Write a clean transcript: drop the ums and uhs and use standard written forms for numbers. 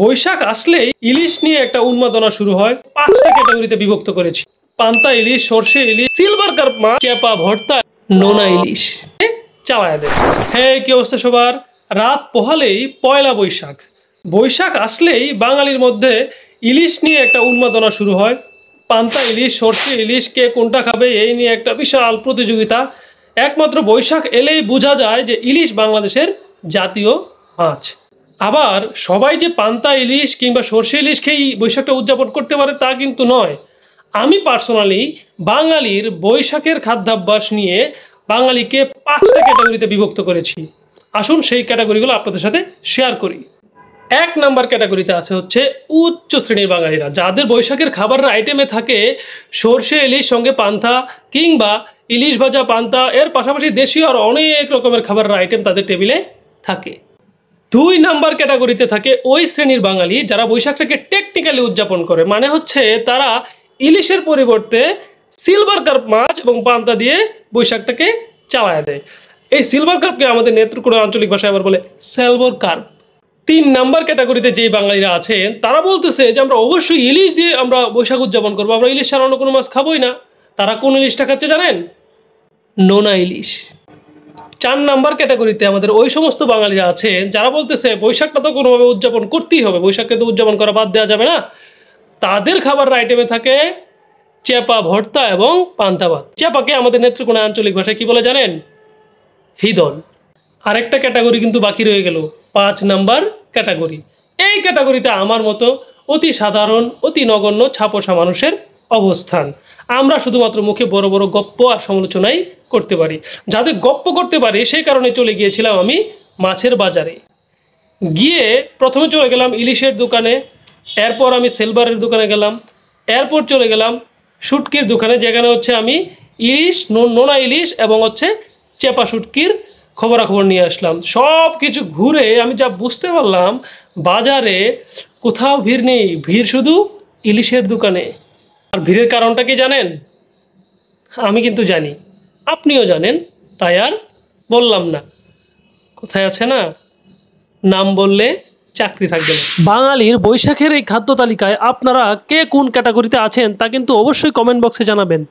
বৈশাখ আসলেই ইলিশ নিয়ে একটা উন্মাদনা শুরু হয়। 5টা ক্যাটাগরিতে বিভক্ত করেছি: পান্তা ইলিশ, সর্ষে ইলিশ, সিলভার কার্প মাছ, চেপা ভর্তা, নোনা ইলিশ। চালায় দেয়। হ্যাঁ, কি অবস্থা সবার? রাত পোহালেই পয়লা বৈশাখ। বৈশাখ আসলেই বাঙালির মধ্যে ইলিশ নিয়ে একটা উন্মাদনা শুরু হয়। পান্তা ইলিশ, সর্ষে ইলিশ, কে কোনটা খাবে এই নিয়ে একটা বিশাল প্রতিযোগিতা। একমাত্র বৈশাখ এলেই বোঝা যায় যে ইলিশ বাংলাদেশের জাতীয় মাছ। আবার সবাই যে পান্তা ইলিশ কিংবা সর্ষে ইলিশ খেয়েই বৈশাখটা উদযাপন করতে পারে তা কিন্তু নয়। আমি পার্সোনালি বাঙালির বৈশাখের খাদ্যাভ্যাস নিয়ে বাঙালিকে 5টা ক্যাটাগরিতে বিভক্ত করেছি। আসুন সেই ক্যাটাগরিগুলো আপনাদের সাথে শেয়ার করি। 1 নাম্বার ক্যাটাগরিতে আছে হচ্ছে উচ্চ শ্রেণীর বাঙালিরা, যাদের বৈশাখের খাবারের আইটেমে থাকে সর্ষে ইলিশ সঙ্গে পান্তা কিংবা ইলিশ ভাজা পান্তা, এর পাশাপাশি দেশীয় আর অনেক রকমের খাবারের আইটেম তাদের টেবিলে থাকে। 2 নাম্বার ক্যাটাগরিতে থাকে ওই শ্রেণীর বাঙালি যারা বৈশাখটাকে টেকনিক্যালি উদযাপন করে, মানে হচ্ছে তারা ইলিশের পরিবর্তে সিলভার কার্প মাছ এবং পান্তা দিয়ে বৈশাখটাকে চালায় দেয়। এই সিলভার কার্পকে আমাদের নেত্রকোনা আঞ্চলিক ভাষায় আবার বলে সেলভার কার্প। 3 নাম্বার ক্যাটাগরিতে যেই বাঙালিরা আছেন তারা বলতেছে যে আমরা অবশ্যই ইলিশ দিয়ে আমরা বৈশাখ উদযাপন করবো, আমরা ইলিশ ছাড়া অন্য কোনো মাছ খাবোই না। তারা কোন ইলিশটা খাচ্ছে জানেন? নোনা ইলিশ। 4 নাম্বার ক্যাটাগরিতে আমাদের ওই সমস্ত বাঙালিরা আছে যারা বলতেছে বৈশাখটা তো কোনোভাবে উদযাপন করতেই হবে, বৈশাখকে তো উদযাপন করা বাদ দেওয়া যাবে না। তাদের খাবারের আইটেমে থাকে চেপা ভর্তা এবং পান্তা ভাত। চেপাকে আমাদের নেত্রকোনা আঞ্চলিক ভাষায় কি বলে জানেন? হিদল। আরেকটা ক্যাটাগরি কিন্তু বাকি রয়ে গেল, 5 নাম্বার ক্যাটাগরি। এই ক্যাটাগরিতে আমার মতো অতি সাধারণ, অতি নগণ্য ছাপোষা মানুষের অবস্থান। আমরা শুধুমাত্র মুখে বড় বড় গপ্প আর সমালোচনাই করতে পারি। যাদের গপ্প করতে পারি সেই কারণে চলে গিয়েছিলাম আমি মাছের বাজারে। গিয়ে প্রথমে চলে গেলাম ইলিশের দোকানে, এরপর আমি সিলভারের দোকানে গেলাম, এরপর চলে গেলাম শুটকির দোকানে, যেখানে হচ্ছে আমি ইলিশ, নোনা ইলিশ এবং হচ্ছে চেপা শুটকির খবরাখবর নিয়ে আসলাম। সব কিছু ঘুরে আমি যা বুঝতে পারলাম বাজারে কোথাও ভিড় নেই, ভিড় শুধু ইলিশের দোকানে। আর ভিড়ের কারণটা কি জানেন? আমি কিন্তু জানি, আপনিও জানেন, তাই আর বললাম না। কোথায় আছে না, নাম বললে চাকরি থাকবে না। বাঙালির বৈশাখের এই খাদ্য তালিকায় আপনারা কে কোন ক্যাটাগরিতে আছেন তা কিন্তু অবশ্যই কমেন্ট বক্সে জানাবেন।